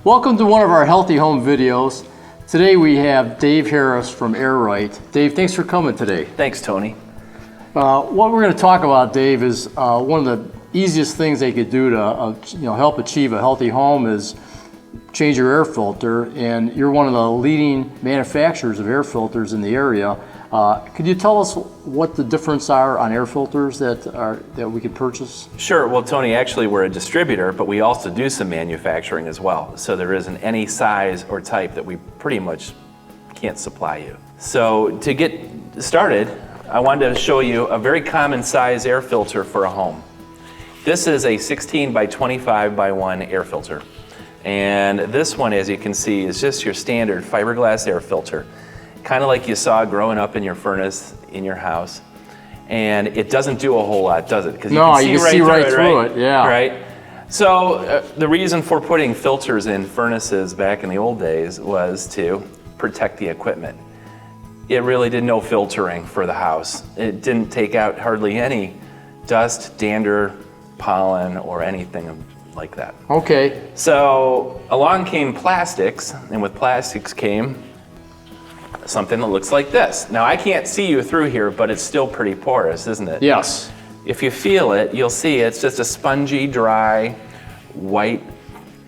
Welcome to one of our Healthy Home videos. Today we have Dave Harris from Air Rite. Dave, thanks for coming today. Thanks, Tony. What we're going to talk about, Dave, is one of the easiest things they could do to help achieve a healthy home is change your air filter. And you're one of the leading manufacturers of air filters in the area. Could you tell us what the difference are on air filters that we could purchase? Sure. Well, Tony, actually we're a distributor, but we also do some manufacturing as well. So there isn't any size or type that we pretty much can't supply you. So to get started, I wanted to show you a very common size air filter for a home. This is a 16 by 25 by 1 air filter. And this one, as you can see, is just your standard fiberglass air filter. Kind of like you saw growing up in your furnace in your house. And it doesn't do a whole lot, does it? Because you can see right through it, yeah. Right? So the reason for putting filters in furnaces back in the old days was to protect the equipment. It really did no filtering for the house. It didn't take out hardly any dust, dander, pollen, or anything like that. Okay. So along came plastics, and with plastics came something that looks like this. Now I can't see you through here, but it's still pretty porous, isn't it? Yes. If you feel it, you'll see it's just a spongy, dry, white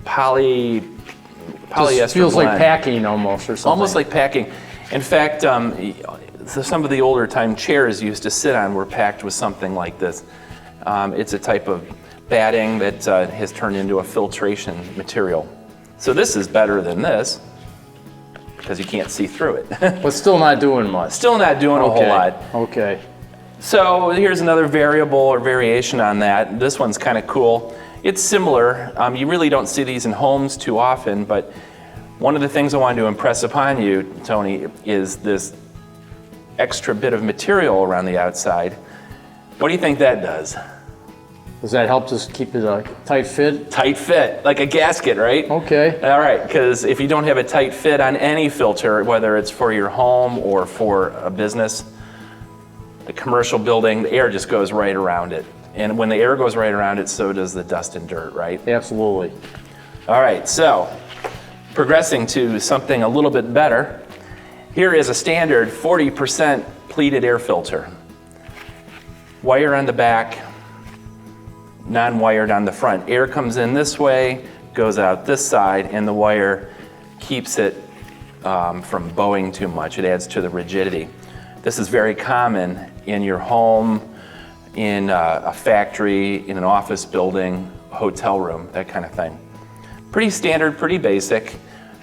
polyester Just feels blend. like packing almost or something. Almost like packing. In fact, some of the older time chairs you used to sit on were packed with something like this. It's a type of batting that has turned into a filtration material. So this is better than this, because you can't see through it. But still not doing much. Still not doing a whole lot. Okay. So here's another variable or variation on that. This one's kind of cool. It's similar. You really don't see these in homes too often, but one of the things I wanted to impress upon you, Tony, is this extra bit of material around the outside. What do you think that does? Does that help just keep it a tight fit? Tight fit, like a gasket, right? Okay. All right, because if you don't have a tight fit on any filter, whether it's for your home or for a business, a commercial building, the air just goes right around it. And when the air goes right around it, so does the dust and dirt, right? Absolutely. All right, so progressing to something a little bit better, here is a standard 40% pleated air filter. Wire on the back, non-wired on the front. Air comes in this way, goes out this side, and the wire keeps it from bowing too much. It adds to the rigidity. This is very common in your home, in a factory, in an office building, hotel room, that kind of thing. Pretty standard, pretty basic,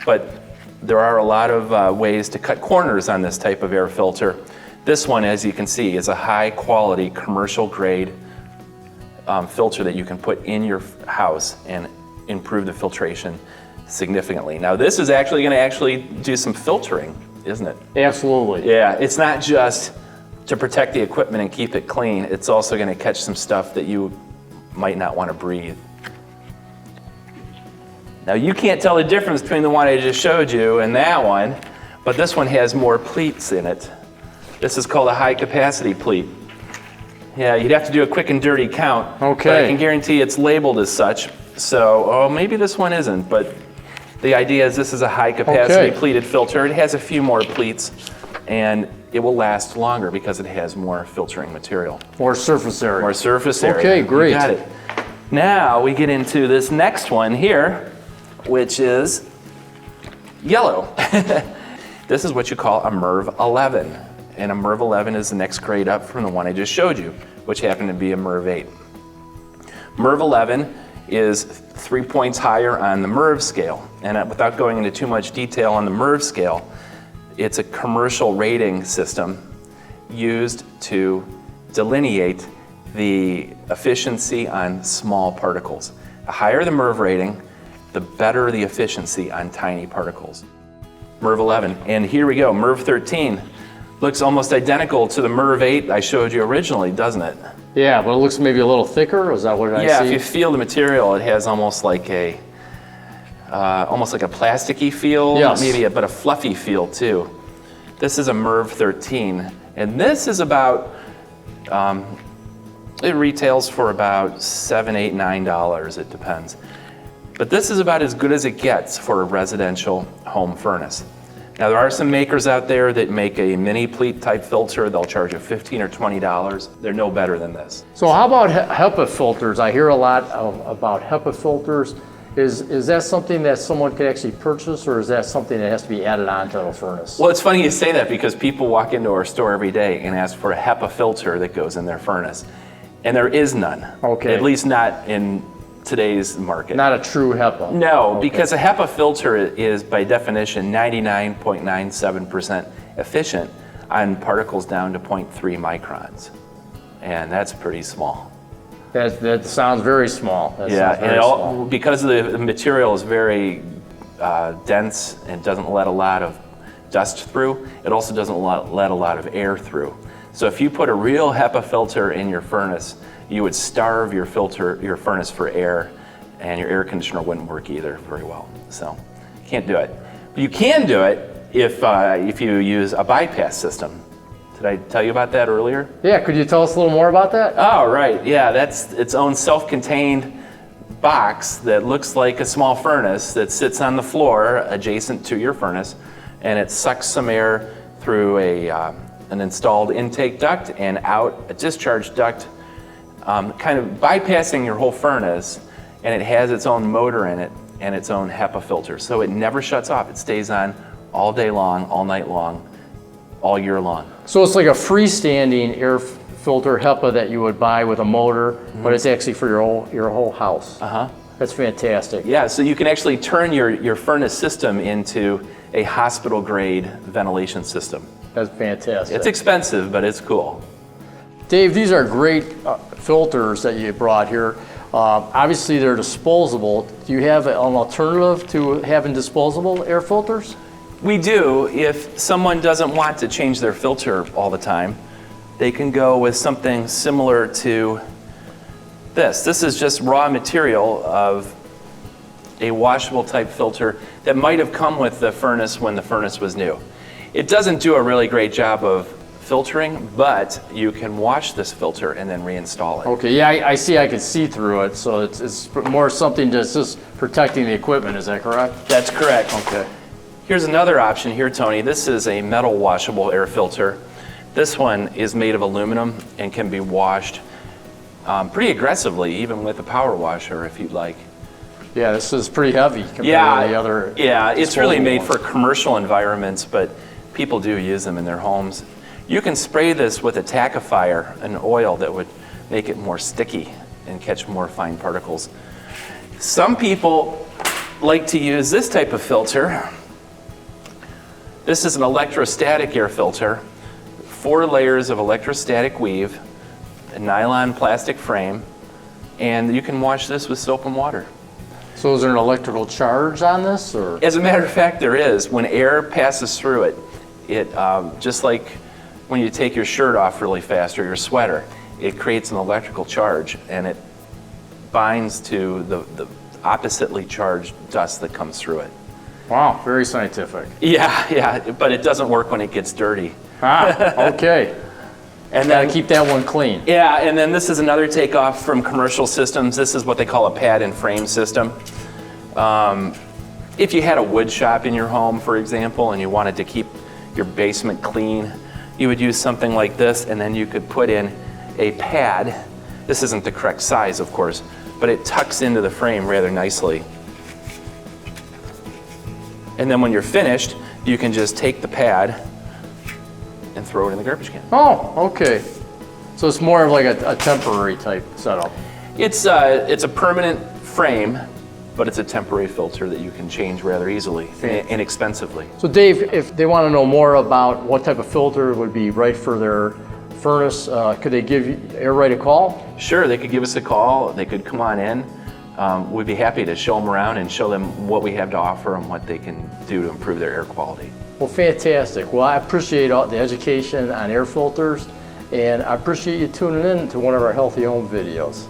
but there are a lot of ways to cut corners on this type of air filter. This one, as you can see, is a high quality commercial grade filter that you can put in your house and improve the filtration significantly. Now this is actually going to do some filtering, isn't it? Absolutely. Yeah, it's not just to protect the equipment and keep it clean, it's also going to catch some stuff that you might not want to breathe. Now you can't tell the difference between the one I just showed you and that one, but this one has more pleats in it. This is called a high capacity pleat. Yeah, you'd have to do a quick and dirty count. Okay. But I can guarantee it's labeled as such. So, maybe this one isn't, but the idea is this is a high capacity pleated filter. It has a few more pleats and it will last longer because it has more filtering material. More surface area. More surface area. Okay, great. You got it. Now we get into this next one here, which is yellow. This is what you call a MERV 11. And a MERV 11 is the next grade up from the one I just showed you, which happened to be a MERV 8. MERV 11 is 3 points higher on the MERV scale. And without going into too much detail on the MERV scale, it's a commercial rating system used to delineate the efficiency on small particles. The higher the MERV rating, the better the efficiency on tiny particles. MERV 11, and here we go, MERV 13. Looks almost identical to the MERV 8 I showed you originally, doesn't it? Yeah, but it looks maybe a little thicker. Is that what I see? Yeah, if you feel the material, it has almost like a plasticky feel, yes. Maybe but a fluffy feel too. This is a MERV 13, and this is about, it retails for about $7, $8, $9, it depends. But this is about as good as it gets for a residential home furnace. Now, there are some makers out there that make a mini pleat type filter. They'll charge you $15 or $20. They're no better than this. So how about HEPA filters? I hear a lot about HEPA filters. Is that something that someone could actually purchase, or is that something that has to be added on to the furnace? Well, it's funny you say that because people walk into our store every day and ask for a HEPA filter that goes in their furnace. And there is none. Okay. At least not in today's market. Not a true HEPA? No, okay. Because a HEPA filter is by definition 99.97% efficient on particles down to 0.3 microns. And that's pretty small. That sounds very small. Small. Because the material is very dense and doesn't let a lot of dust through, it also doesn't let a lot of air through. So if you put a real HEPA filter in your furnace, you would starve your furnace for air, and your air conditioner wouldn't work either very well. So you can't do it. But you can do it if you use a bypass system. Did I tell you about that earlier? Yeah, could you tell us a little more about that? Oh, right, yeah, that's its own self-contained box that looks like a small furnace that sits on the floor adjacent to your furnace, and it sucks some air through an installed intake duct and out a discharge duct, kind of bypassing your whole furnace, and it has its own motor in it and its own HEPA filter. So it never shuts off. It stays on all day long, all night long, all year long. So it's like a freestanding air filter HEPA that you would buy with a motor, but it's actually for your whole house. Uh-huh. That's fantastic. Yeah, so you can actually turn your furnace system into a hospital grade ventilation system. That's fantastic. It's expensive, but it's cool. Dave, these are great filters that you brought here. Obviously they're disposable. Do you have an alternative to having disposable air filters? We do. If someone doesn't want to change their filter all the time, they can go with something similar to this. This is just raw material of a washable type filter that might have come with the furnace when the furnace was new. It doesn't do a really great job of filtering, but you can wash this filter and then reinstall it. Okay, yeah, I see. I can see through it, so it's more something that's just protecting the equipment. Is that correct? That's correct. Okay. Here's another option here, Tony. This is a metal washable air filter. This one is made of aluminum and can be washed pretty aggressively, even with a power washer if you'd like. Yeah, this is pretty heavy compared to the other. Yeah, it's really made for commercial environments, but people do use them in their homes. You can spray this with a tackifier, an oil that would make it more sticky and catch more fine particles. Some people like to use this type of filter. This is an electrostatic air filter, 4 layers of electrostatic weave, a nylon plastic frame, and you can wash this with soap and water. So is there an electrical charge on this, or? As a matter of fact, there is. When air passes through it, just like when you take your shirt off really fast or your sweater, it creates an electrical charge and it binds to the oppositely charged dust that comes through it. Wow, very scientific. Yeah, but it doesn't work when it gets dirty. Okay. And then keep that one clean. Yeah, and then this is another takeoff from commercial systems. This is what they call a pad and frame system. If you had a wood shop in your home, for example, and you wanted to keep your basement clean, you would use something like this, and then you could put in a pad. This isn't the correct size, of course, but it tucks into the frame rather nicely. And then when you're finished, you can just take the pad and throw it in the garbage can. Oh, okay. So it's more of like a temporary type setup. It's a permanent frame, but it's a temporary filter that you can change rather easily and inexpensively. So Dave, if they want to know more about what type of filter would be right for their furnace, could they give Air Rite a call? Sure, they could give us a call. They could come on in. We'd be happy to show them around and show them what we have to offer and what they can do to improve their air quality. Well, fantastic. Well, I appreciate all the education on air filters, and I appreciate you tuning in to one of our Healthy Home videos.